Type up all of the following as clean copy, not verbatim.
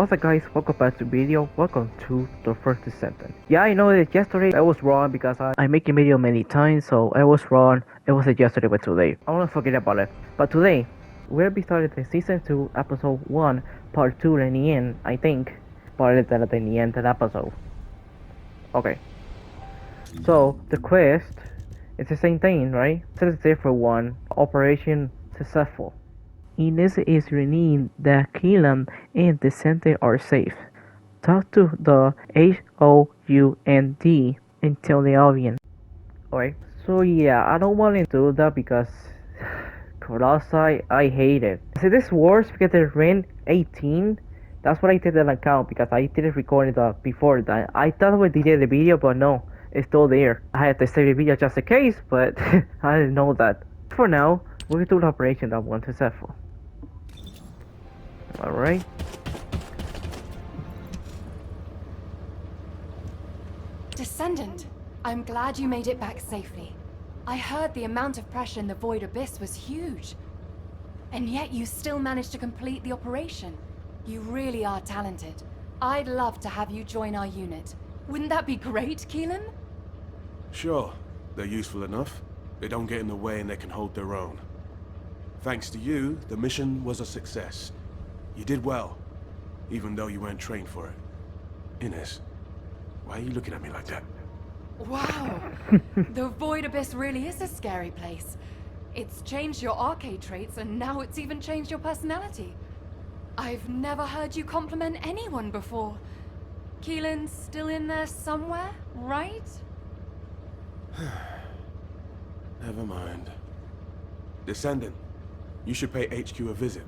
What's up guys, welcome back to the video, welcome to the first Descendant. Yeah, I know that yesterday I was wrong because I make a video many times, so I was wrong. It wasn't yesterday but today. I wanna forget about it. But today, we'll be starting the season 2, episode 1, part 2 in the end, I think. Part in the end of the episode. Okay. So, the quest is the same thing, right? It's a different one. Operation successful. Ines is reading that Keelan and Descendant are safe. Talk to the HOUND and tell the audience. Alright, so yeah, I don't want to do that because Colossi, I hate it. See, this worse because they ran 18. That's what I did an account because I didn't record it before that. I thought we did the video, but no, it's still there. I had to save the video just in case, but I didn't know that. For now, we'll do the operation that one successful. Alright. Descendant, I'm glad you made it back safely. I heard the amount of pressure in the Void Abyss was huge. And yet you still managed to complete the operation. You really are talented. I'd love to have you join our unit. Wouldn't that be great, Keelan? Sure. They're useful enough. They don't get in the way and they can hold their own. Thanks to you, the mission was a success. You did well, even though you weren't trained for it. Ines, why are you looking at me like that? Wow! The Void Abyss really is a scary place. It's changed your arcade traits, and now it's even changed your personality. I've never heard you compliment anyone before. Keelan's still in there somewhere, right? Never mind. Descendant, you should pay HQ a visit.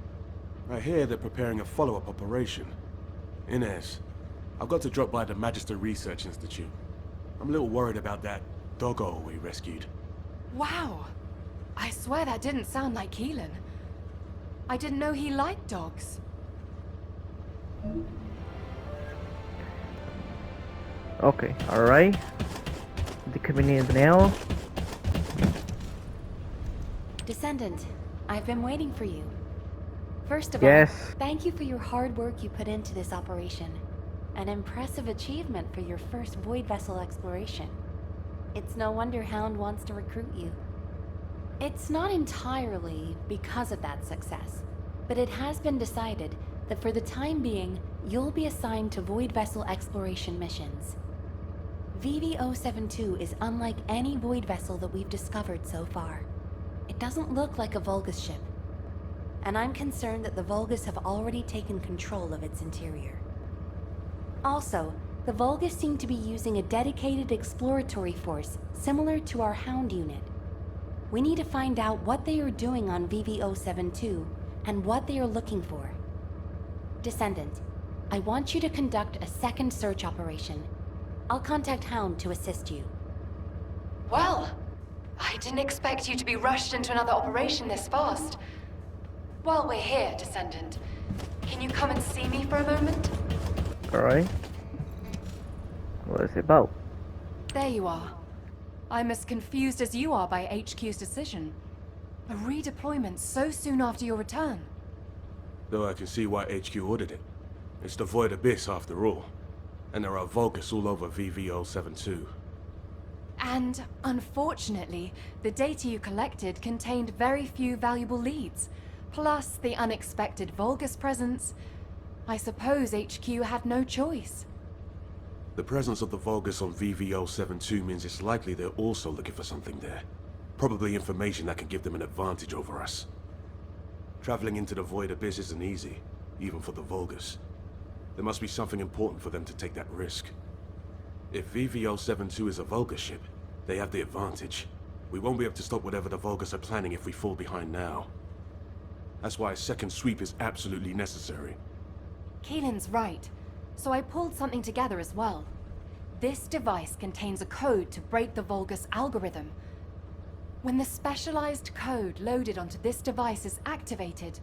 I hear they're preparing a follow-up operation. Ines, I've got to drop by the Magister Research Institute. I'm a little worried about that doggo we rescued. Wow! I swear that didn't sound like Keelan. I didn't know he liked dogs. Okay, alright. The convenience now. Descendant, I've been waiting for you. First of Yes. all, thank you for your hard work you put into this operation. An impressive achievement for your first void vessel exploration. It's no wonder Hound wants to recruit you. It's not entirely because of that success, but it has been decided that for the time being, you'll be assigned to void vessel exploration missions. VV072 is unlike any void vessel that we've discovered so far. It doesn't look like a Vulgus ship, and I'm concerned that the Vulgus have already taken control of its interior. Also, the Vulgus seem to be using a dedicated exploratory force similar to our Hound unit. We need to find out what they are doing on VV072 and what they are looking for. Descendant, I want you to conduct a second search operation. I'll contact Hound to assist you. Well, I didn't expect you to be rushed into another operation this fast. While we're here, Descendant, can you come and see me for a moment? Alright. What is it about? There you are. I'm as confused as you are by HQ's decision. A redeployment so soon after your return. Though I can see why HQ ordered it. It's the Void Abyss after all. And there are Vulgus all over VV072. And, unfortunately, the data you collected contained very few valuable leads. Plus the unexpected Vulgus presence. I suppose HQ had no choice. The presence of the Vulgus on VV072 means it's likely they're also looking for something there. Probably information that can give them an advantage over us. Traveling into the Void Abyss isn't easy, even for the Vulgus. There must be something important for them to take that risk. If VV072 is a Vulgus ship, they have the advantage. We won't be able to stop whatever the Vulgus are planning if we fall behind now. That's why a second sweep is absolutely necessary. Keelan's right. So I pulled something together as well. This device contains a code to break the Vulgus algorithm. When the specialized code loaded onto this device is activated,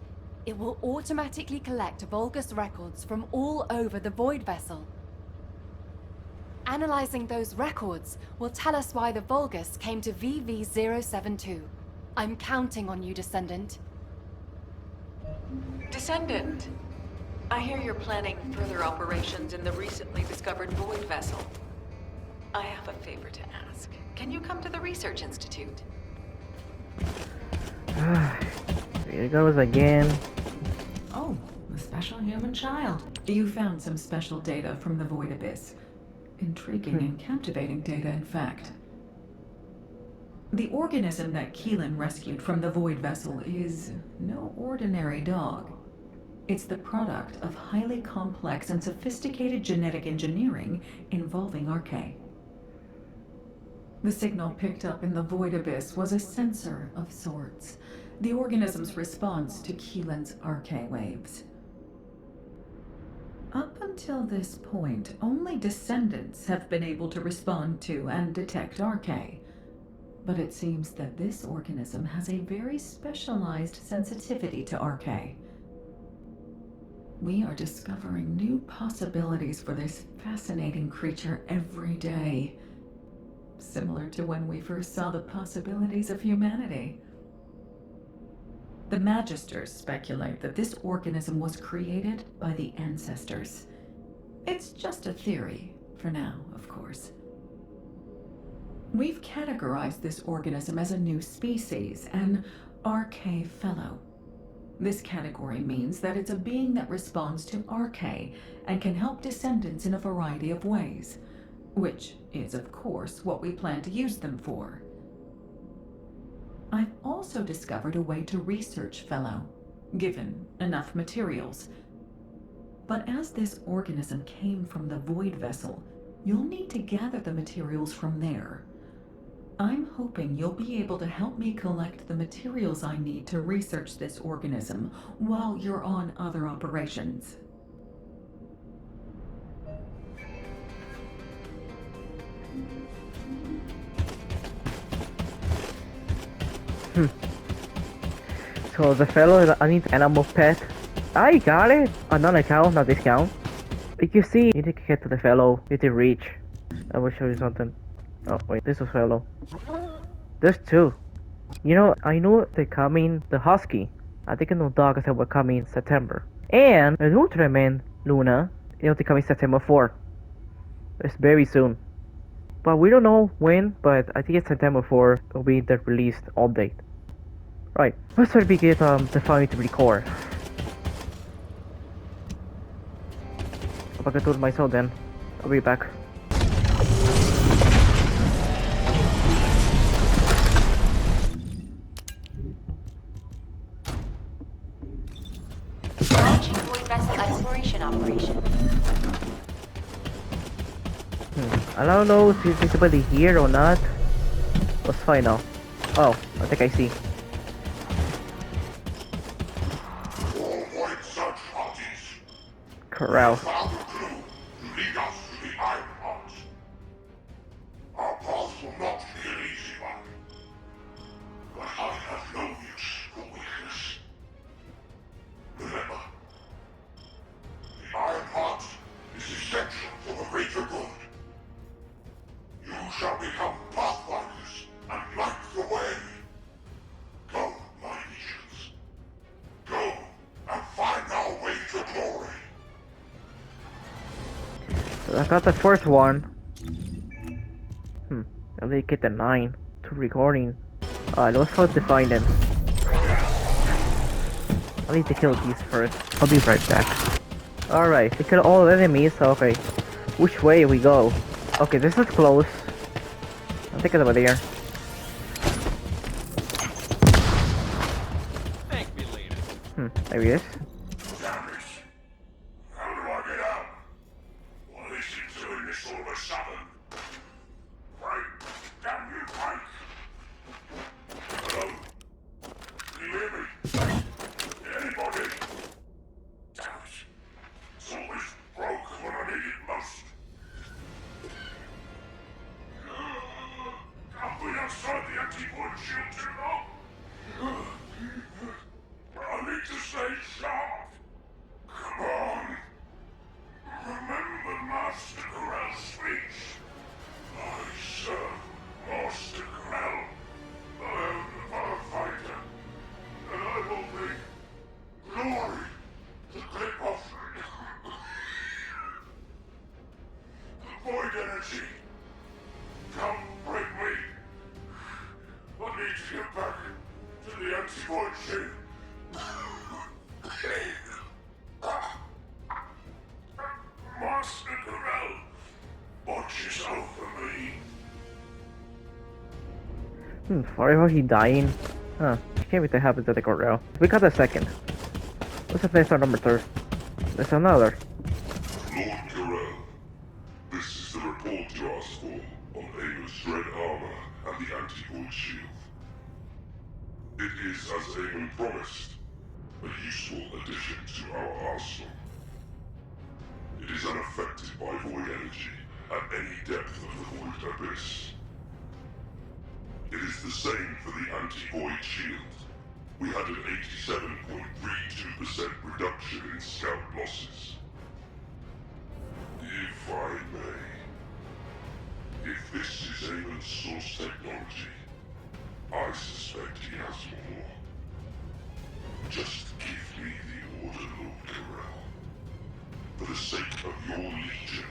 it will automatically collect Vulgus records from all over the Void Vessel. Analyzing those records will tell us why the Vulgus came to VV072. I'm counting on you, Descendant. Descendant, I hear you're planning further operations in the recently discovered void vessel. I have a favor to ask. Can you come to the Research Institute? Here it goes again. Oh, a special human child. You found some special data from the Void Abyss. Intriguing and captivating data, in fact. The organism that Keelan rescued from the Void Vessel is no ordinary dog. It's the product of highly complex and sophisticated genetic engineering involving RK. The signal picked up in the Void Abyss was a sensor of sorts, the organism's response to Keelan's RK waves. Up until this point, only Descendants have been able to respond to and detect RK. But it seems that this organism has a very specialized sensitivity to RK. We are discovering new possibilities for this fascinating creature every day. Similar to when we first saw the possibilities of humanity. The Magisters speculate that this organism was created by the ancestors. It's just a theory, for now, of course. We've categorized this organism as a new species, an RK Fellow. This category means that it's a being that responds to RK and can help Descendants in a variety of ways, which is, of course, what we plan to use them for. I've also discovered a way to research Fellow, given enough materials. But as this organism came from the Void Vessel, you'll need to gather the materials from there. I'm hoping you'll be able to help me collect the materials I need to research this organism while you're on other operations. So the fellow, I need animal pet. I got it! Another cow, not this cow. But you see, you need to get to the fellow, you need to reach. I will show you something. Oh wait, this is fellow. There's two. You know, I know they're coming, the husky. I think I know dogs that were coming in September. And the Ultraman Luna, you know, they're coming September 4th. It's very soon. But we don't know when, but I think it's September 4th will be the released update. Right, let's try to get the file to record. If I can do it myself then, I'll be back. Launching Void Vessel exploration operation. I don't know if there's anybody here or not. Let's find out. Oh, I think I see. Corral. Shall become pathfinders and light the way. Go, my legions. Go and find our way to glory. So I got the first one. I need to get the 9 to recording. Alright, let's try to find them. I need to kill these first. I'll be right back. Alright, we killed all the enemies, so okay. Which way we go? Okay, this is close. I think it's over there. Thank me later. There he is. Damn it. How do I get out? What is he doing this all of a sudden? Right. Damn you, right. Hello? Can you hear me? Anybody? Damn it. It's always broke when I need it most. Can't be outside the anti-void shield too long. I need to stay sharp. Come on. Remember Master Corell's speech. I serve Master Corell. I am the firefighter, and I will be void energy! Come bring me! I need to get back to the anti-void shield. Master Corel, watches over me. Forever he dying? Huh. Can't wait to happen to the Corel. We got a second. What's the face on number 3? There's another. Lord Corel, this is the report you asked for on Amon's dread armor and the anti-void shield. It is, as Amon promised, a useful addition to our arsenal. It is unaffected by void energy at any depth of the void abyss. It is the same for the anti-void shield. We had an 87.32% reduction in scout losses. If I may, if this is Amon's source technology, I suspect he has more. Just give me the order, Lord Corel. For the sake of your legion,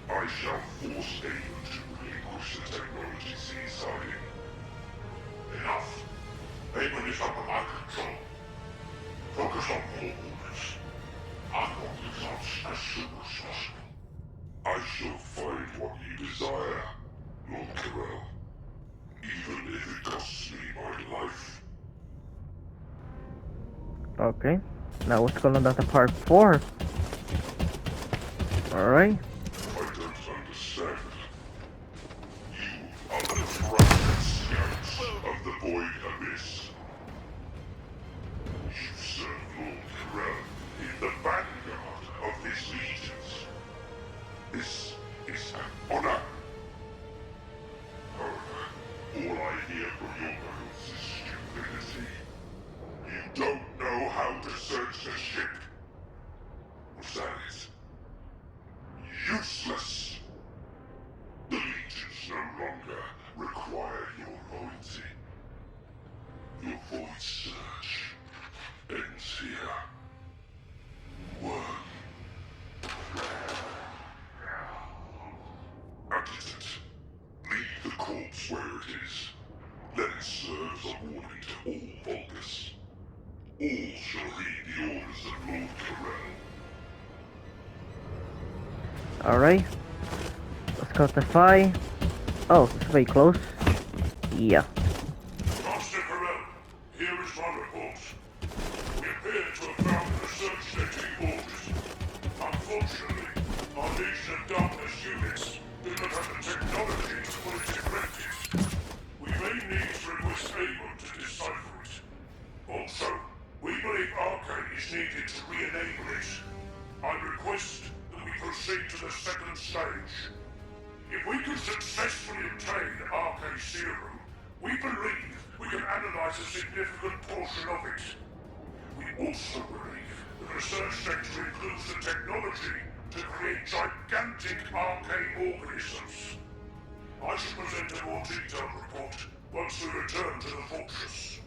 I shall force Amon to relinquish the technologies he's hiding. Enough! Amon is under my control. Focus on your orders. I want results as soon as possible. I shall find what you desire, Lord Corel. Even if it costs me my life. Okay. Now what's going on to part 4? Alright. I don't understand. You are the private scouts of the Void Abyss. You serve Lord Corel in the vanguard of his legions. This is an honor. However, all I hear from your mouths is stupidity. You don't know how to search the ship. Was that it? Useless! The legions no longer require your loyalty. Your void search ends here. One. Adjutant, leave the corpse where it is. Let it serve as a warning to all Vulgus. All shall heed the orders of Lord Corel. Alright. Let's go to 5. Oh, it's very close. Yeah. Master Corel, here is my report. We appear to have found the research taking orders. Unfortunately, our Legion of Darkness units do not have the technology to put it in practice. We may need to request Amon to decipher it. Also, we believe Arcane is needed to re-enable it. I request that we proceed to the second stage. If we can successfully obtain Arcane Serum, we believe we can analyze a significant portion of it. We also believe the research center includes the technology to create gigantic arcane organisms. I shall present a more detailed report once we return to the fortress.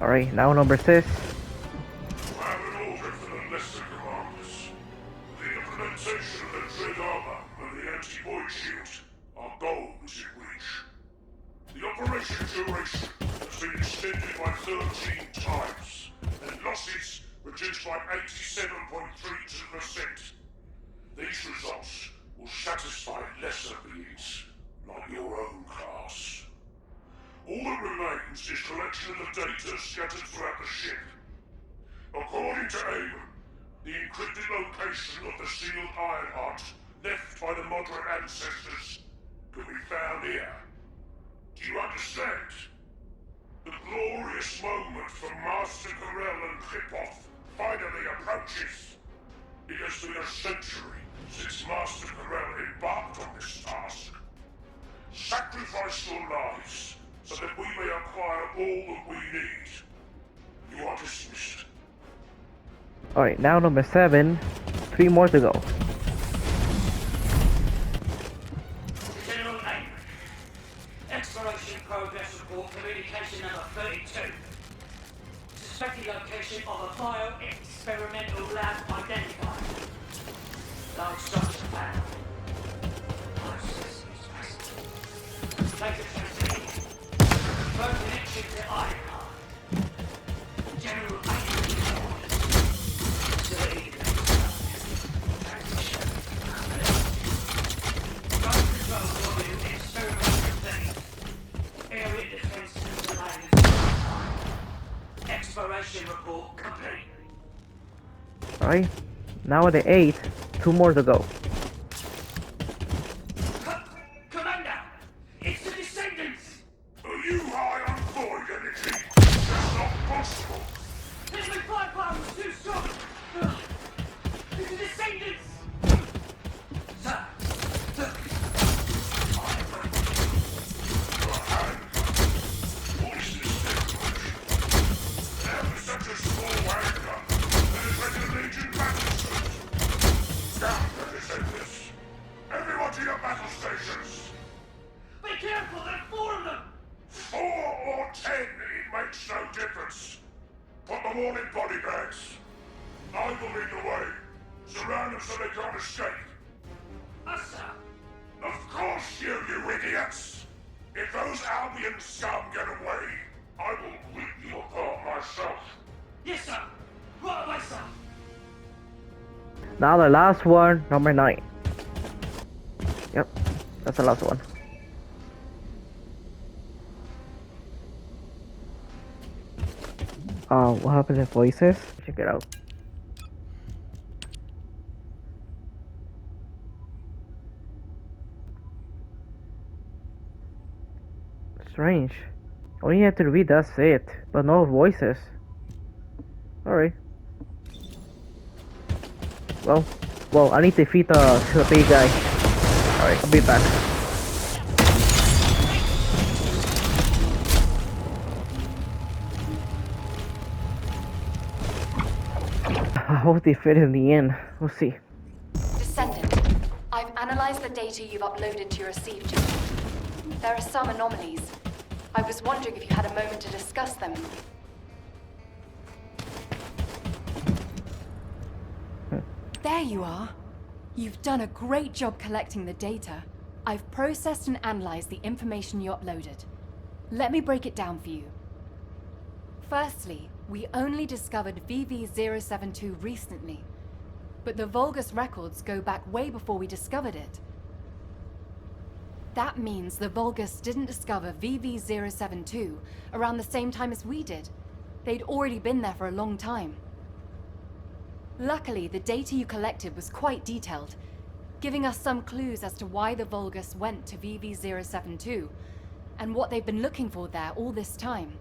Alright, now number 6. I have an order for the lesser commanders. The implementation of the dread armor and the anti-void shield are goals in reach. The operation duration has been extended by 13 times, and losses reduced by 87.32%. These results will satisfy lesser beings, like your own class. All that remains is collection of the data scattered throughout the ship. According to Amon, the encrypted location of the sealed iron heart left by the modern ancestors can be found here. Do you understand? The glorious moment for Master Corel and Kripoff finally approaches. It has been a century since Master Corel embarked on this task. Sacrifice your lives so that we may acquire all that we need. You are dismissed. Alright, now number 7. 3 more to go. General Amon. Exploration progress report communication number 32. Suspected location of a bio-experimental lab identified. Large structure found. Data transmitted. Phone connection to Ironheart. General Facility. Transmission. Ground control volume experiment complete. Area defenses delayed. Exploration report complete. Alright, now at the 8, 2 more to go. Commander! It's the Descendants! Are you high on void energy? That's not possible. This firepower was too strong! It's the Descendants! Sir! Look! What is this decoration? How is such a small handgun penetrate a Legion battle suit? Down the Descendants! Everyone to your battle stations! Be careful, there are 4 of them! 4 or 10, it makes no difference. Put them all in body bags. I will lead the way. Surround them so they can't escape. Us, sir! Of course you idiots! If those Albion scum get away, I will rip you apart myself. Yes, sir! Right away, sir! Now the last one, number 9. Yep, that's the last one. What happened to voices? Check it out. Strange. All you have to read, that's it. But no voices. Alright. Well, I need to defeat the big guy. Alright, I'll be back. I hope they fit in the end. We'll see. Descendant, I've analyzed the data you've uploaded to your receive chip. There are some anomalies. I was wondering if you had a moment to discuss them. There you are. You've done a great job collecting the data. I've processed and analyzed the information you uploaded. Let me break it down for you. Firstly, we only discovered VV072 recently, but the Vulgus records go back way before we discovered it. That means the Vulgus didn't discover VV072 around the same time as we did. They'd already been there for a long time. Luckily, the data you collected was quite detailed, giving us some clues as to why the Vulgus went to VV072 and what they've been looking for there all this time.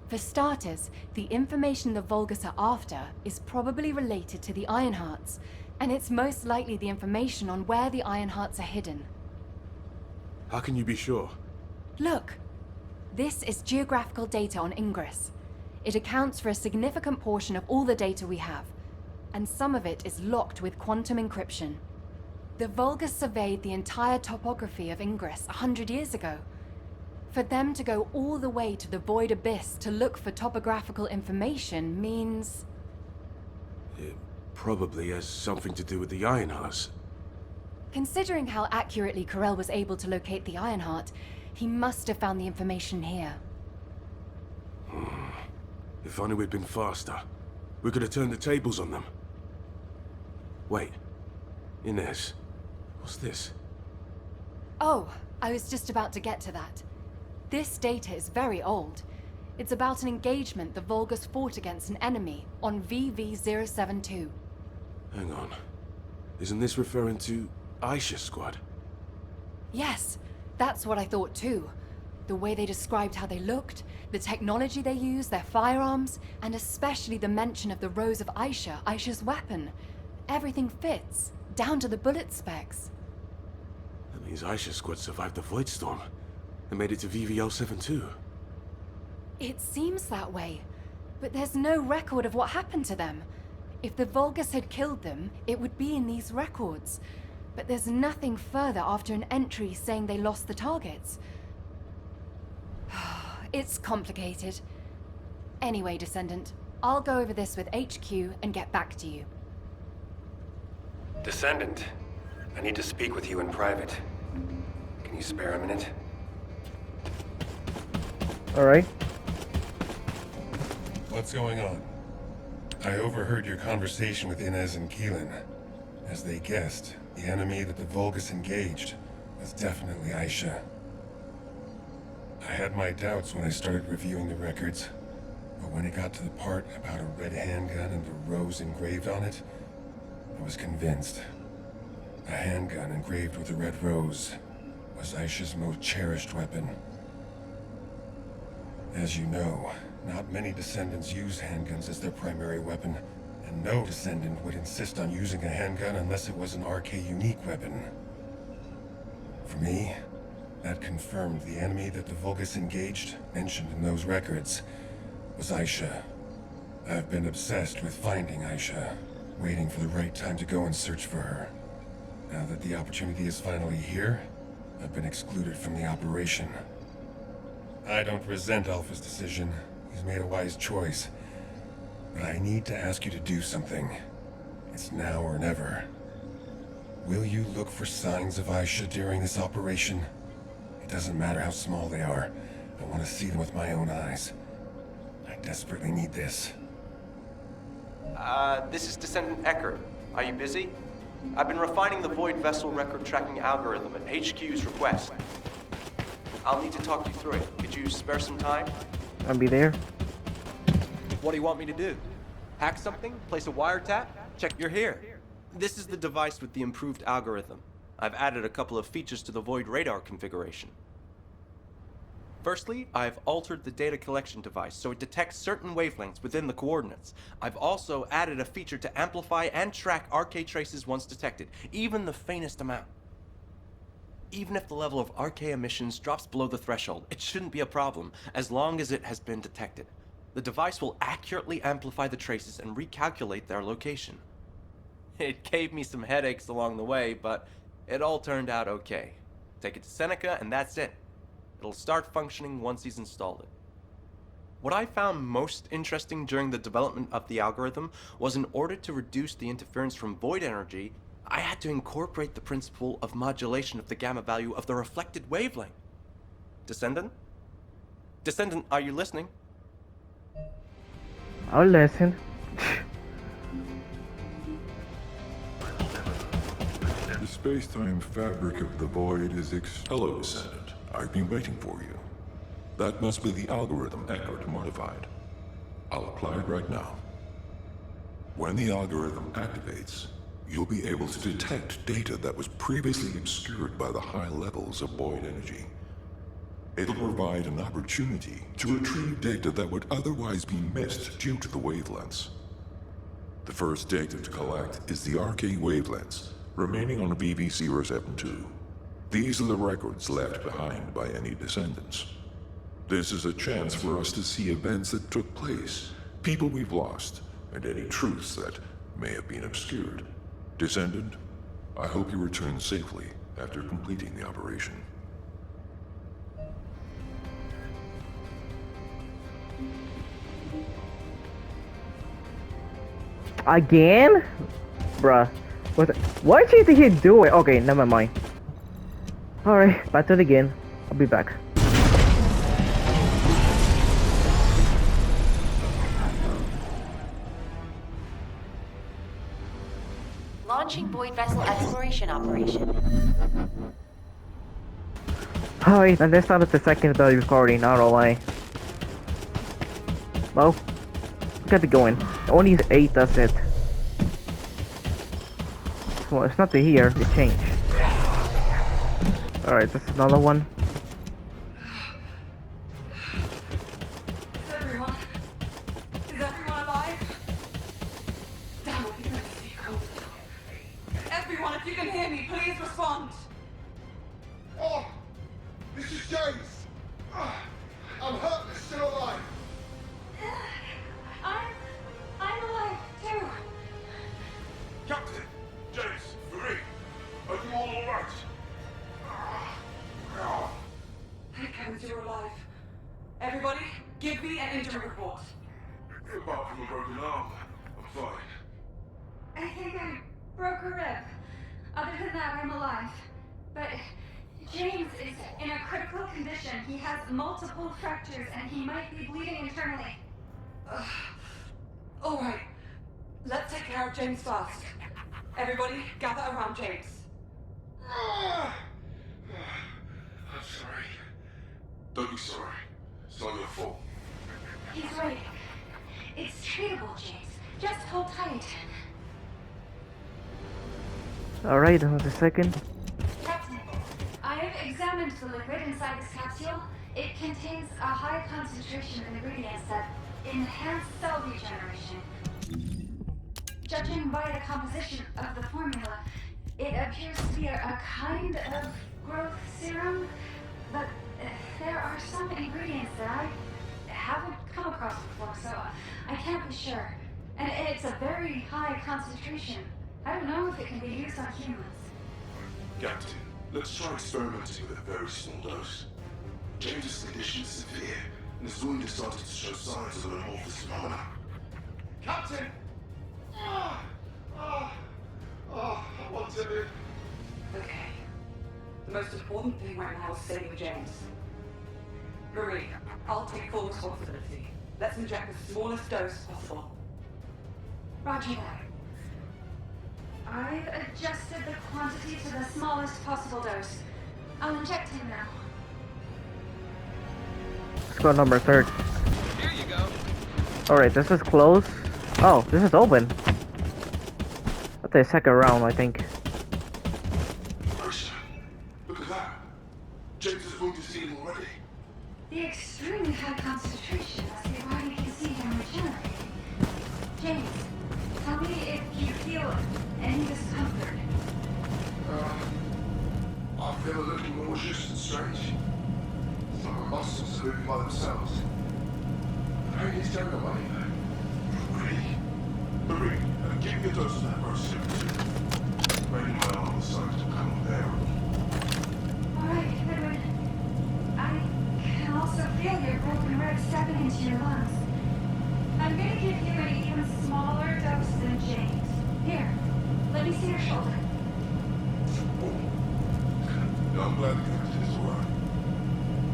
For starters, the information the Vulgus are after is probably related to the Ironhearts, and it's most likely the information on where the Ironhearts are hidden. How can you be sure? Look, this is geographical data on Ingress. It accounts for a significant portion of all the data we have, and some of it is locked with quantum encryption. The Vulgus surveyed the entire topography of Ingress 100 years ago. For them to go all the way to the Void Abyss to look for topographical information means... It probably has something to do with the Ironhearts. Considering how accurately Corell was able to locate the Ironheart, he must have found the information here. If only we'd been faster. We could have turned the tables on them. Wait. Inez. What's this? Oh, I was just about to get to that. This data is very old. It's about an engagement the Vulgus fought against an enemy on VV072. Hang on. Isn't this referring to Aisha's squad? Yes, that's what I thought too. The way they described how they looked, the technology they used, their firearms, and especially the mention of the Rose of Aisha, Aisha's weapon. Everything fits, down to the bullet specs. That means Aisha's squad survived the Void Storm and made it to VV072. It seems that way, but there's no record of what happened to them. If the Vulgus had killed them, it would be in these records. But there's nothing further after an entry saying they lost the targets. It's complicated. Anyway, Descendant, I'll go over this with HQ and get back to you. Descendant, I need to speak with you in private. Can you spare a minute? Alright. What's going on? I overheard your conversation with Inez and Keelan. As they guessed, the enemy that the Vulgus engaged was definitely Aisha. I had my doubts when I started reviewing the records, but when it got to the part about a red handgun and the rose engraved on it, I was convinced. A handgun engraved with a red rose was Aisha's most cherished weapon. As you know, not many Descendants use handguns as their primary weapon, and no Descendant would insist on using a handgun unless it was an RK unique weapon. For me, that confirmed the enemy that the Vulgus engaged, mentioned in those records, was Aisha. I've been obsessed with finding Aisha, waiting for the right time to go and search for her. Now that the opportunity is finally here, I've been excluded from the operation. I don't resent Alpha's decision. He's made a wise choice. But I need to ask you to do something. It's now or never. Will you look for signs of Aisha during this operation? It doesn't matter how small they are. I want to see them with my own eyes. I desperately need this. This is Descendant Eckert. Are you busy? I've been refining the Void Vessel record tracking algorithm at HQ's request. I'll need to talk you through it. Could you spare some time? I'll be there. What do you want me to do? Hack something? Place a wiretap? Check you're here. This is the device with the improved algorithm. I've added a couple of features to the Void radar configuration. Firstly, I've altered the data collection device so it detects certain wavelengths within the coordinates. I've also added a feature to amplify and track RK traces once detected, even the faintest amount. Even if the level of RK emissions drops below the threshold, it shouldn't be a problem, as long as it has been detected. The device will accurately amplify the traces and recalculate their location. It gave me some headaches along the way, but it all turned out okay. Take it to Seneca and that's it. It'll start functioning once he's installed it. What I found most interesting during the development of the algorithm was in order to reduce the interference from void energy, I had to incorporate the principle of modulation of the gamma value of the reflected wavelength. Descendant? Descendant, are you listening? I'll listen. The space-time fabric of the void is Hello, Descendant. I've been waiting for you. That must be the algorithm Eckert modified. I'll apply it right now. When the algorithm activates, you'll be able to detect data that was previously obscured by the high levels of void energy. It'll provide an opportunity to retrieve data that would otherwise be missed due to the wavelengths. The first data to collect is the RK wavelengths remaining on VV072. These are the records left behind by any Descendants. This is a chance for us to see events that took place, people we've lost, and any truths that may have been obscured. Descendant, I hope you return safely after completing the operation. Again? Bruh. What do you think he's doing? Okay, never mind. Alright, back to it again. I'll be back. Launching Void Vessel Exploration Operation. Alright, and this started the second bell recording, not gonna lie. Well, get it going. Only 8, that's it. Well, it's not to here, it changed. Alright, that's another one. Is everyone alive? Damn, we can see you. Everyone, if you can hear me, please respond. Oh, this is James. I'm hurt, but still alive. I'm alive too. Captain, James, Marie, are you all alright? Thank heavens you're alive. Everybody, give me an interim report. Apart from a broken arm, I'm fine. I think I broke a rib. Other than that, I'm alive. But James is in a critical condition. He has multiple fractures and he might be bleeding internally. All right. Let's take care of James first. Everybody, gather around James. I'm sorry. Don't be sorry. It's not your fault. He's right. It's treatable, James. Just hold tight. Alright, another second. Captain, I have examined the liquid inside this capsule. It contains a high concentration of ingredients that enhance cell regeneration. Judging by the composition of the formula, it appears to be a kind of growth serum, but there are some ingredients that I haven't come across before, so I can't be sure. And it's a very high concentration. I don't know if it can be used on humans. Captain, let's try experimenting with a very small dose. James's condition is severe, and his wound has started to show signs of an amorphous phenomena. Captain! I want to live. Okay. The most important thing right now is saving James. Marie, I'll take full responsibility. Let's inject the smallest dose possible. Roger that. I've adjusted the quantity to the smallest possible dose. I'll inject him now. Squad number 3rd. Here you go. Alright, this is close. Oh, this is open. That's the second round, I think. Aisha, look at that. James is wound is healing already. The extremely high concentration as the body can see him regenerating. James, tell me if you feel any discomfort. I feel a little nauseous and strange. It's like my muscles are moving by themselves. The pain is going away though. Marie, give me a dose of that very soon. Maybe my arm is starting to become unbearable. Alright, Edward. I can also feel your broken ribs stepping into your lungs. I'm gonna give you an even smaller dose than James. Here, let me see your shoulder. I'm glad the captain is alright.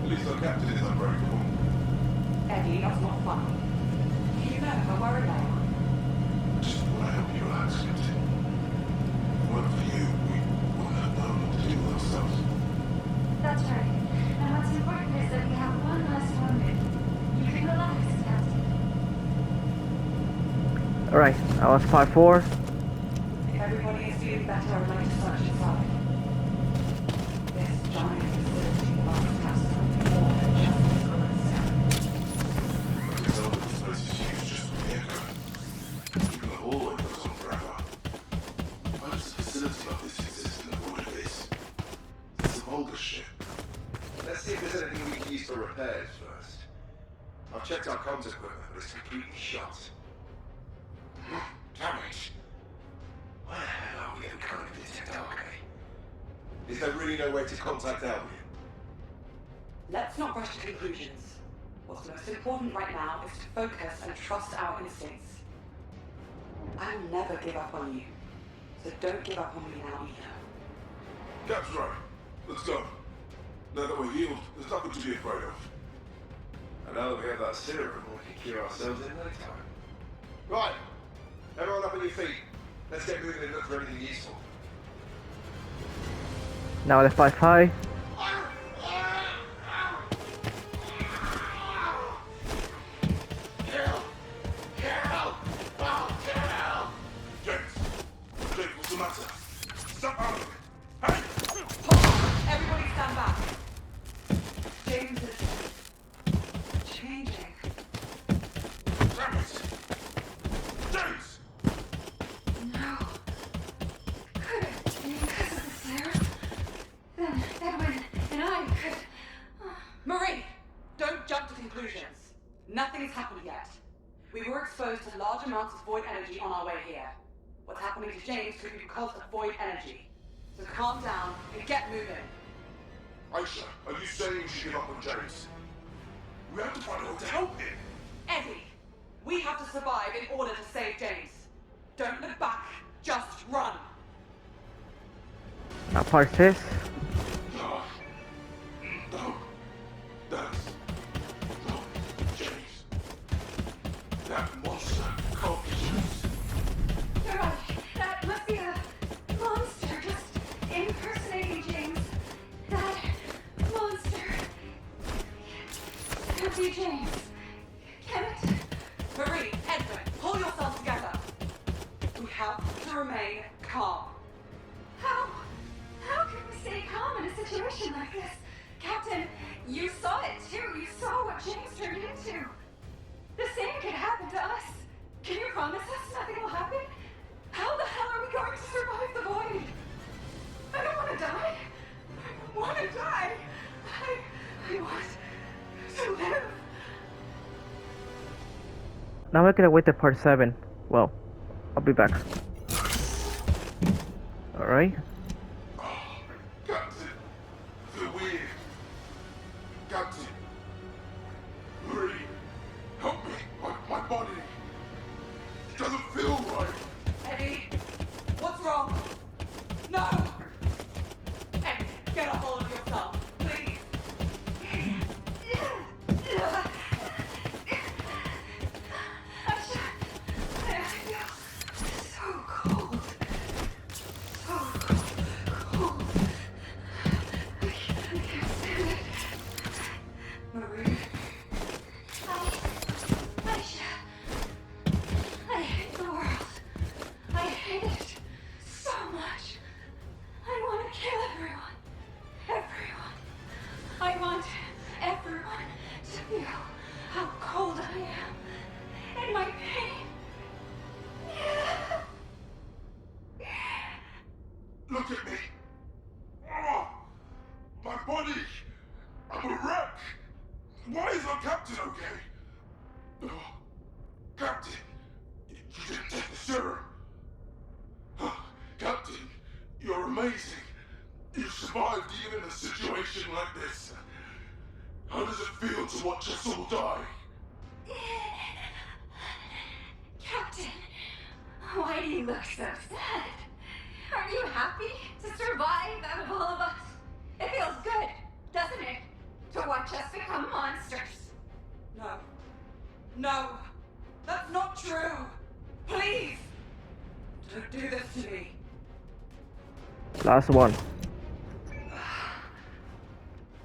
At least our captain is unbreakable. Eddie, that's not fun. You know how worried I am. I just want to help you relax, Captain. If it weren't for you, we wouldn't have known what to do with ourselves. That's right. And what's important is that we have one less wounded. You can relax, Captain. Alright, that was part 4. If everybody is feeling better, I'd like to search inside. This giant facility must have something more than just this This place is huge just from the echo. Even the hallway goes on forever. Why does a facility like this exist in the void abyss? It's a vulgar ship. Let's see if there's anything we can use for repairs first. I've checked our comms equipment, but it's completely shot. Damn it. Where the hell are we going to detect Alchemy? Is there really no way to contact Albion? Let's not rush to conclusions. What's most important right now is to focus and trust our instincts. I will never give up on you, so don't give up on me now either. Cap's right. Let's go. Now that we're healed, there's nothing to be afraid of. And now that we have that serum, we can cure ourselves in no time. Right. Everyone up on your feet. Let's get moving and look for anything useful. Now let's fight 5. James, what's the matter? Stop out of it! Hey! Hold on! Everybody stand back! James is changing. Damn it! James! No. Could it be because of the serum? Then Edwin and I could... Marie! Don't jump to conclusions. Nothing's happened yet. We were exposed to large amounts of void energy on our way here. What's happening to James could be because of void energy. So calm down and get moving. Aisha, are you saying we should give up on James? We have to find a way to help him. Eddie, we have to survive in order to save James. Don't look back, just run. Now part 6. No, situation like this. Captain, you saw it too. You saw what James turned into. The same could happen to us. Can you promise us nothing will happen? How the hell are we going to survive the void? I don't want to die. I don't want to die. I want to live. Now we're gonna wait till part 7. Well, I'll be back. Alright. Captain, I feel weird. Captain, hurry, help me. My body, it doesn't feel right. Eddie, what's wrong? No! Eddie, get a hold of yourself, please. I feel so cold. So cold. I can't stand it. Marie. I hate the world. I hate it so much. I want to kill everyone. Everyone. I want everyone to feel how cold I am and my pain. Look at me. Oh, my body. I'm a wreck. Why is our captain okay? Oh, Captain, you didn't take the serum. Oh, Captain, you're amazing. You survived even in a situation like this. How does it feel to watch us all die? Captain, why do you look so sad? Aren't you happy to survive out of all of us? It feels good, doesn't it? To watch us become monsters. No. No. That's not true. Please. Don't do this to me. Last one.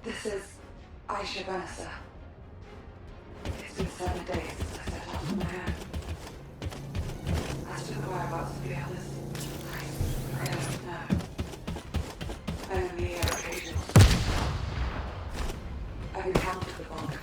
This is Aisha Vanessa. It's been 7 days since I set out on my own. As to the whereabouts of the others, I don't know. I only hear occasional stories. I've encountered the Vulgus.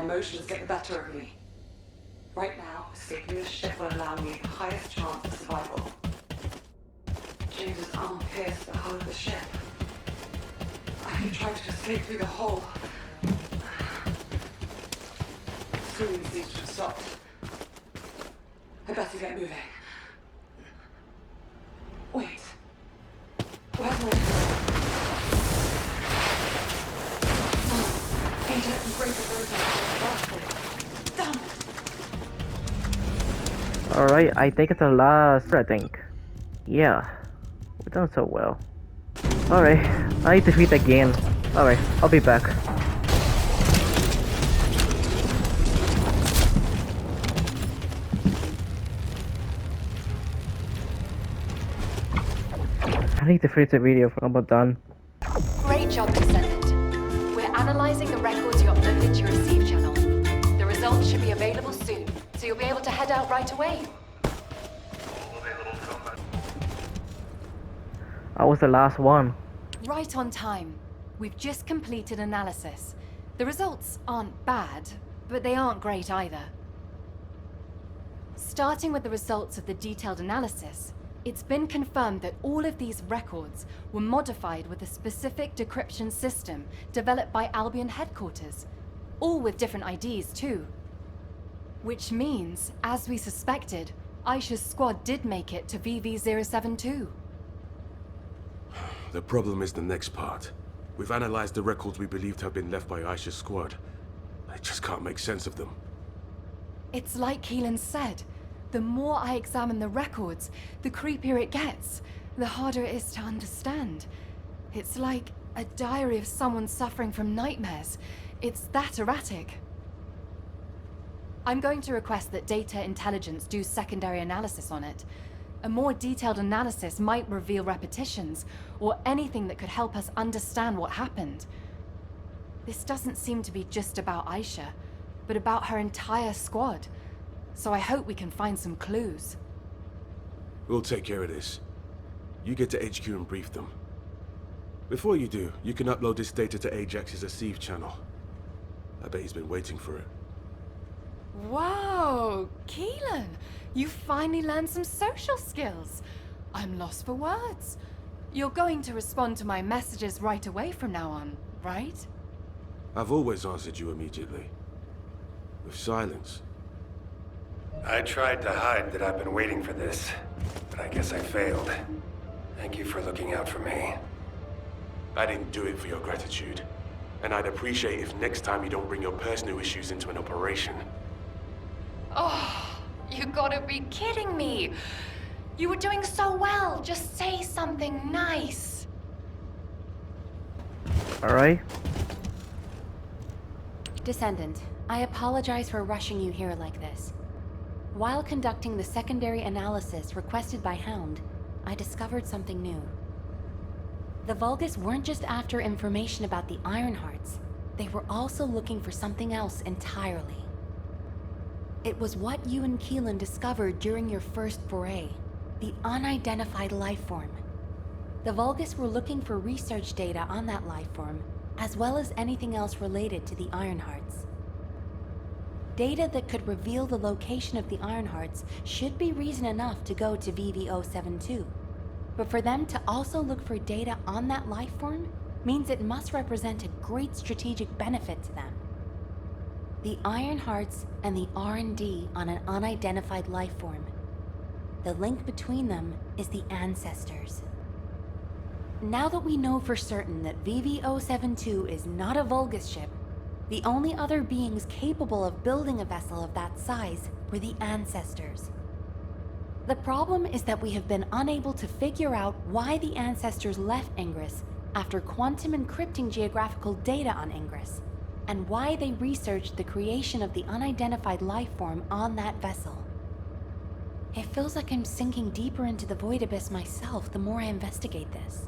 Emotions get the better of me. Right now, escaping this ship will allow me the highest chance of survival. James's arm pierced the hull of the ship. I can try to escape through the hole. Swimming seems to have stopped. I better get moving. Wait. Where's my... Alright, I think it's the last, I think. Yeah, we've done so well. Alright, I defeat again. Alright, I'll be back. I need to freeze the video for I'm done. Great job, Descendant. We're analyzing the records you uploaded to your receive channel. The results should be available soon, so you'll be able to head out right away. I was the last one. Right on time. We've just completed analysis. The results aren't bad, but they aren't great either. Starting with the results of the detailed analysis, it's been confirmed that all of these records were modified with a specific decryption system developed by Albion headquarters, all with different IDs too. Which means, as we suspected, Aisha's squad did make it to VV072. The problem is the next part. We've analyzed the records we believe to have been left by Aisha's squad. I just can't make sense of them. It's like Keelan said. The more I examine the records, the creepier it gets, the harder it is to understand. It's like a diary of someone suffering from nightmares. It's that erratic. I'm going to request that Data Intelligence do secondary analysis on it. A more detailed analysis might reveal repetitions, or anything that could help us understand what happened. This doesn't seem to be just about Aisha, but about her entire squad. So I hope we can find some clues. We'll take care of this. You get to HQ and brief them. Before you do, you can upload this data to Ajax's Receive channel. I bet he's been waiting for it. Whoa, Keelan! You finally learned some social skills. I'm lost for words. You're going to respond to my messages right away from now on, right? I've always answered you immediately. With silence. I tried to hide that I've been waiting for this, but I guess I failed. Thank you for looking out for me. I didn't do it for your gratitude. And I'd appreciate if next time you don't bring your personal issues into an operation. Oh, you gotta be kidding me. You were doing so well. Just say something nice. Alright. Descendant, I apologize for rushing you here like this. While conducting the secondary analysis requested by Hound, I discovered something new. The Vulgus weren't just after information about the Ironhearts, they were also looking for something else entirely. It was what you and Keelan discovered during your first foray, the unidentified life form. The Vulgus were looking for research data on that life form, as well as anything else related to the Ironhearts. Data that could reveal the location of the Ironhearts should be reason enough to go to VV072. But for them to also look for data on that life form means it must represent a great strategic benefit to them. The Ironhearts and the R&D on an unidentified life form. The link between them is the Ancestors. Now that we know for certain that VV072 is not a Vulgus ship, the only other beings capable of building a vessel of that size were the Ancestors. The problem is that we have been unable to figure out why the Ancestors left Ingress after quantum encrypting geographical data on Ingress, and why they researched the creation of the unidentified life form on that vessel. It feels like I'm sinking deeper into the void abyss myself the more I investigate this.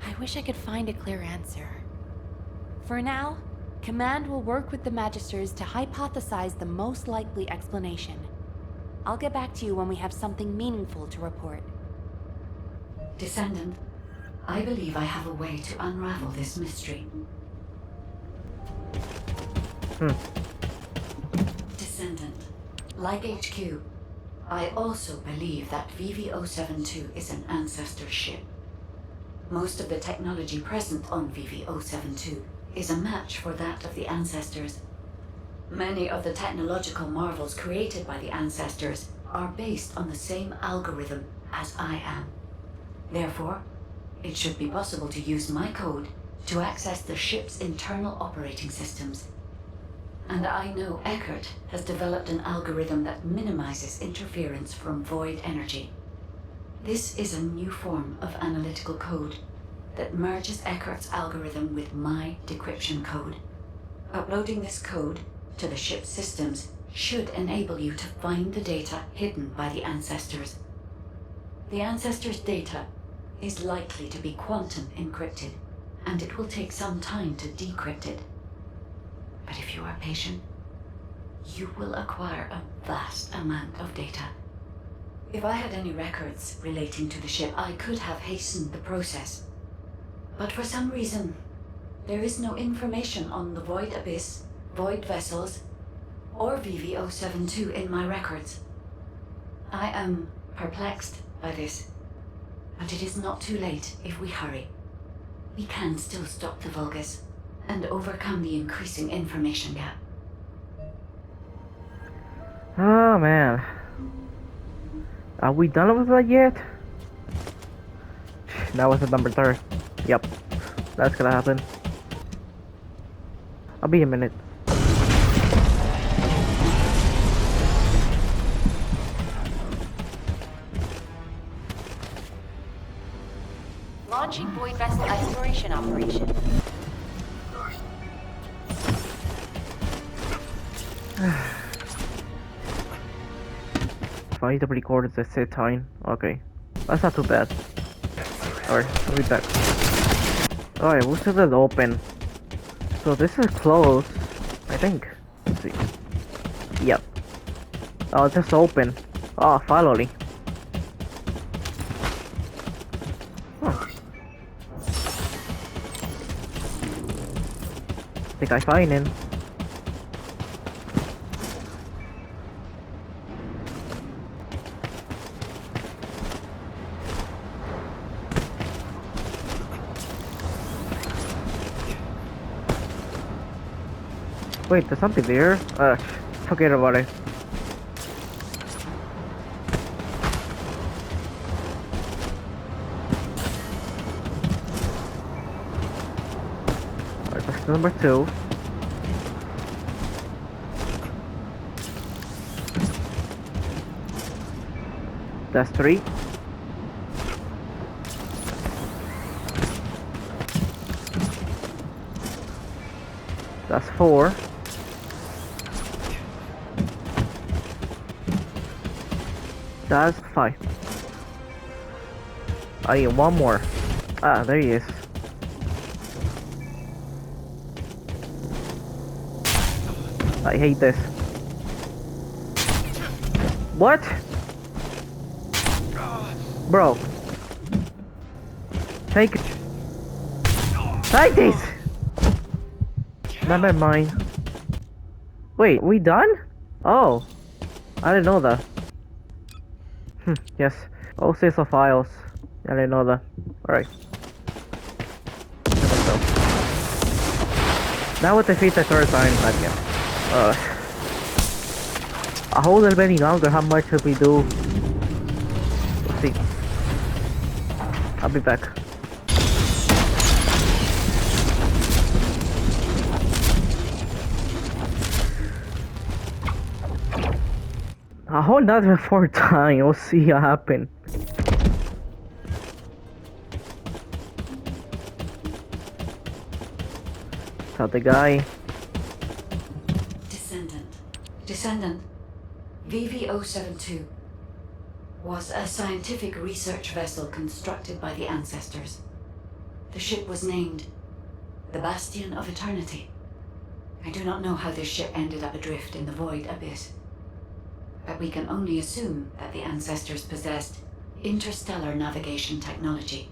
I wish I could find a clear answer. For now, Command will work with the Magisters to hypothesize the most likely explanation. I'll get back to you when we have something meaningful to report. Descendant, I believe I have a way to unravel this mystery. Descendant, like HQ, I also believe that VV072 is an Ancestor ship. Most of the technology present on VV072 is a match for that of the Ancestors. Many of the technological marvels created by the Ancestors are based on the same algorithm as I am. Therefore, it should be possible to use my code to access the ship's internal operating systems. And I know Eckert has developed an algorithm that minimizes interference from void energy. This is a new form of analytical code that merges Eckert's algorithm with my decryption code. Uploading this code to the ship's systems should enable you to find the data hidden by the Ancestors. The Ancestors' data is likely to be quantum encrypted, and it will take some time to decrypt it. But if you are patient, you will acquire a vast amount of data. If I had any records relating to the ship, I could have hastened the process. But for some reason, there is no information on the Void Abyss, Void Vessels, or VV072 in my records. I am perplexed by this, but it is not too late if we hurry. We can still stop the Vulgus and overcome the increasing information gap. Oh man. Are we done with that yet? That was the number 3. Yep. That's gonna happen. I'll be a minute. Launching void vessel exploration operation. If I need to record the set time, okay. That's not too bad. Alright, I'll be back. Alright, we'll see that open. So this is closed, I think. Let's see. Yep. Oh, it's just open. Oh, finally. Huh. Think I find him. Wait, there's something there? Forget about it. Alright, that's number 2. That's 3. That's 4. That's 5. I need one more. Ah, there he is. I hate this. What? Bro. Take it. Take this! Never mind. Wait, we done? Oh. I didn't know that. Yes. All sets of files. I didn't know that. Alright. That would defeat the third time, but yeah. I hold it any longer. How much should we do? Let's see. I'll be back. I'll hold that before time. We'll see what happens. So the guy. Descendant. VV0172 was a scientific research vessel constructed by the ancestors. The ship was named the Bastion of Eternity. I do not know how this ship ended up adrift in the void abyss, but we can only assume that the ancestors possessed interstellar navigation technology.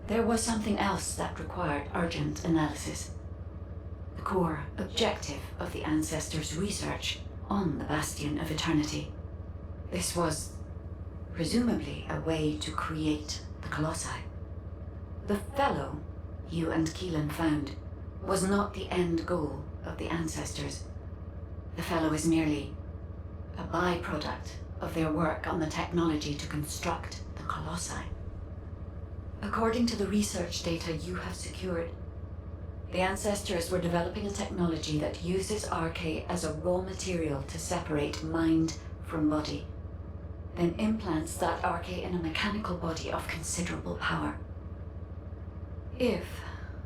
There was something else that required urgent analysis. The core objective of the ancestors' research on the Bastion of Eternity. This was presumably a way to create the Colossi. The fellow you and Keelan found was not the end goal of the ancestors. The fellow is merely a byproduct of their work on the technology to construct the Colossi. According to the research data you have secured, the ancestors were developing a technology that uses RK as a raw material to separate mind from body, then implants that RK in a mechanical body of considerable power. If,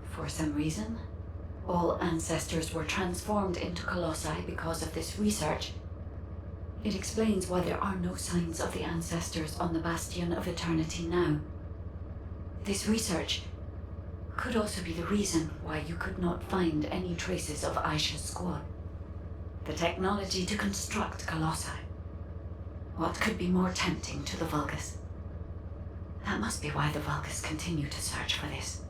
for some reason, all ancestors were transformed into Colossi because of this research, it explains why there are no signs of the ancestors on the Bastion of Eternity now. This research could also be the reason why you could not find any traces of Aisha's squad. The technology to construct Colossi. What could be more tempting to the Vulgus? That must be why the Vulgus continue to search for this.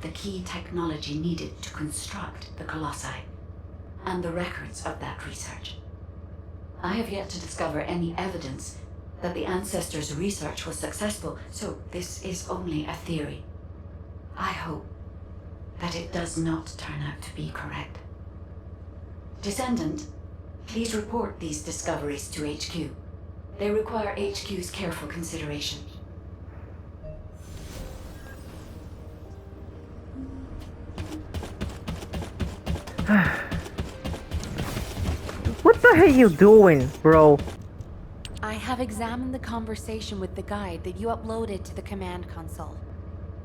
The key technology needed to construct the Colossi, and the records of that research. I have yet to discover any evidence that the ancestors' research was successful, so this is only a theory. I hope that it does not turn out to be correct. Descendant, please report these discoveries to HQ. They require HQ's careful consideration. What the hell you doing, bro? I have examined the conversation with the guide that you uploaded to the command console.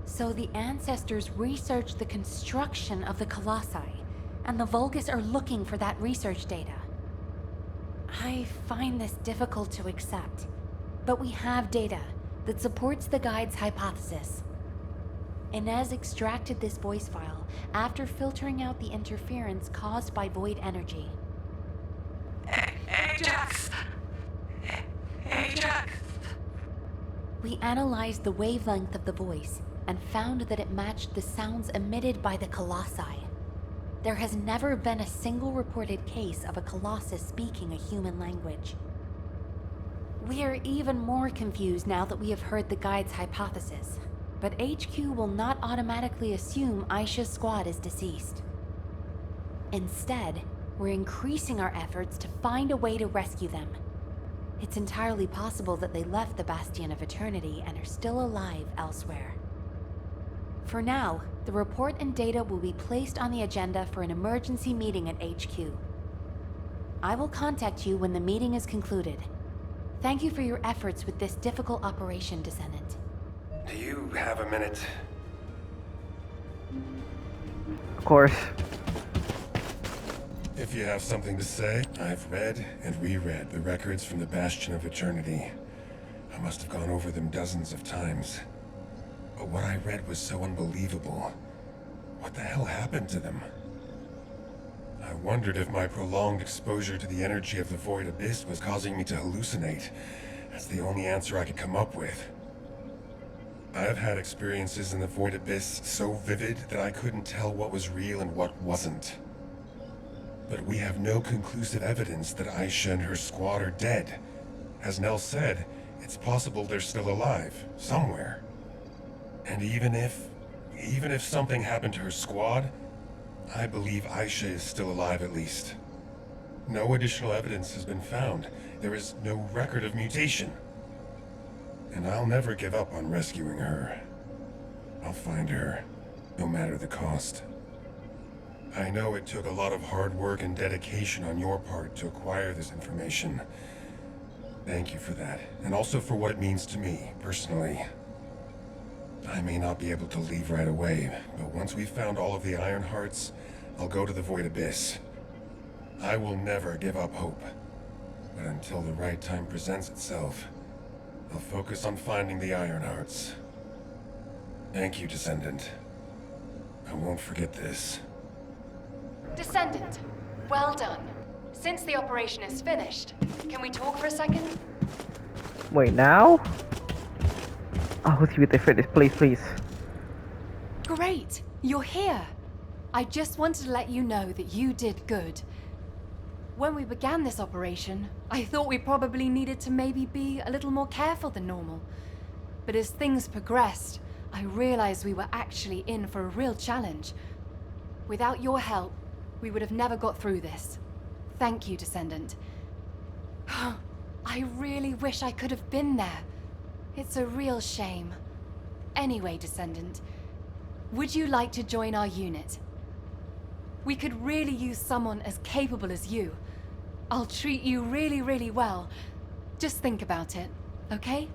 So the ancestors researched the construction of the Colossi, and the Vulgus are looking for that research data. I find this difficult to accept, but we have data that supports the guide's hypothesis. Inez extracted this voice file after filtering out the interference caused by void energy. Ajax! Ajax! We analyzed the wavelength of the voice and found that it matched the sounds emitted by the Colossi. There has never been a single reported case of a Colossus speaking a human language. We are even more confused now that we have heard the guide's hypothesis, but HQ will not automatically assume Aisha's squad is deceased. Instead, we're increasing our efforts to find a way to rescue them. It's entirely possible that they left the Bastion of Eternity and are still alive elsewhere. For now, the report and data will be placed on the agenda for an emergency meeting at HQ. I will contact you when the meeting is concluded. Thank you for your efforts with this difficult operation, Descendant. Do you have a minute? Of course. If you have something to say, I've read and reread the records from the Bastion of Eternity. I must have gone over them dozens of times. But what I read was so unbelievable. What the hell happened to them? I wondered if my prolonged exposure to the energy of the Void Abyss was causing me to hallucinate. That's the only answer I could come up with. I've had experiences in the Void Abyss so vivid that I couldn't tell what was real and what wasn't. But we have no conclusive evidence that Aisha and her squad are dead. As Nell said, it's possible they're still alive, somewhere. And even if something happened to her squad, I believe Aisha is still alive at least. No additional evidence has been found. There is no record of mutation. And I'll never give up on rescuing her. I'll find her, no matter the cost. I know it took a lot of hard work and dedication on your part to acquire this information. Thank you for that, and also for what it means to me, personally. I may not be able to leave right away, but once we've found all of the Iron Hearts, I'll go to the Void Abyss. I will never give up hope. But until the right time presents itself, I'll focus on finding the Iron Hearts. Thank you, Descendant. I won't forget this. Descendant, well done. Since the operation is finished, can we talk for a second? Wait, now? Oh, see what they finish, please, please. Great, you're here. I just wanted to let you know that you did good. When we began this operation, I thought we probably needed to maybe be a little more careful than normal. But as things progressed, I realized we were actually in for a real challenge. Without your help, we would have never got through this. Thank you, Descendant. I really wish I could have been there. It's a real shame. Anyway, Descendant, would you like to join our unit? We could really use someone as capable as you. I'll treat you really, really well. Just think about it, okay?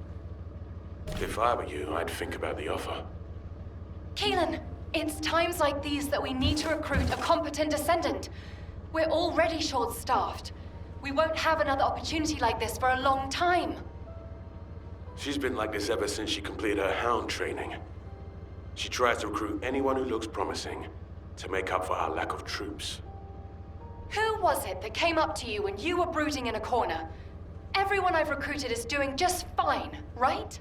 If I were you, I'd think about the offer. Keelan, it's times like these that we need to recruit a competent Descendant. We're already short-staffed. We won't have another opportunity like this for a long time. She's been like this ever since she completed her Hound training. She tries to recruit anyone who looks promising to make up for our lack of troops. Who was it that came up to you when you were brooding in a corner? Everyone I've recruited is doing just fine, right?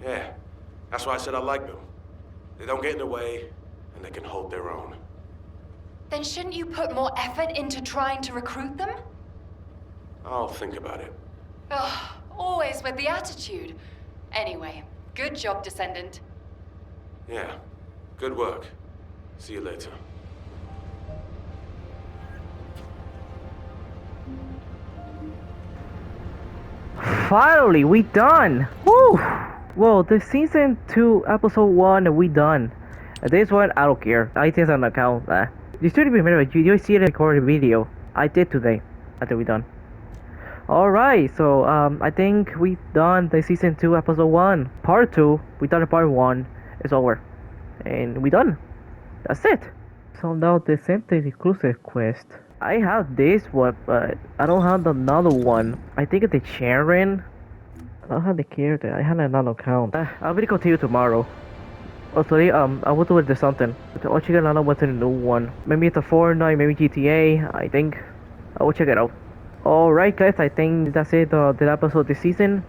Yeah, that's why I said I like them. They don't get in the way, and they can hold their own. Then shouldn't you put more effort into trying to recruit them? I'll think about it. Ugh, always with the attitude. Anyway, good job, Descendant. Yeah, good work. See you later. Finally, we done! Woo! Well, the season 2, episode 1, we done. This one, I don't care. I think on account. You still remember, you see the recorded video. I did today, after we done. Alright, so, I think we done the season 2, episode 1. Part 2, we done part 1. it's over. And we done. That's it. So now the Descendant exclusive quest. I have this one, but I don't have another one. I think it's the Sharon. I don't have the character. I have another account. I will continue tomorrow. Oh, today, I will do it to something. I'll check another what's a new one. Maybe it's a Fortnite, maybe GTA, I think. I will check it out. Alright guys, I think that's it, the episode this season.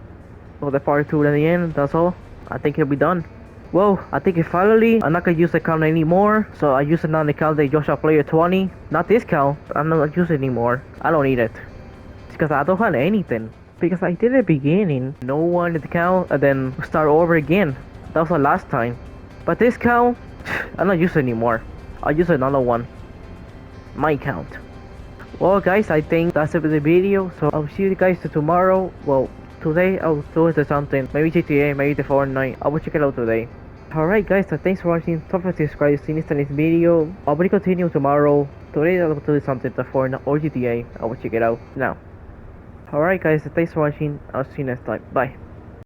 So the part 2 at the end, that's all. I think it'll be done. Well, I think finally, I'm not gonna use the account anymore. So I use another account, the Joshua Player 20. Not this account, I'm not using it anymore. I don't need it. Because I don't have anything. Because I did it at the beginning. No one in the account, and then start over again. That was the last time. But this account, I'm not using it anymore. I'll use another one. My account. Well guys, I think that's it for the video. So I'll see you guys tomorrow. Well, today I'll do it or something. Maybe GTA, maybe the Fortnite. I will check it out today. Alright guys, so thanks for watching. Don't forget to subscribe if you missed this video. I will continue tomorrow. Today I'll do something to Fortnite or GTA. I will check it out now. Alright guys, so thanks for watching. I'll see you next time. Bye.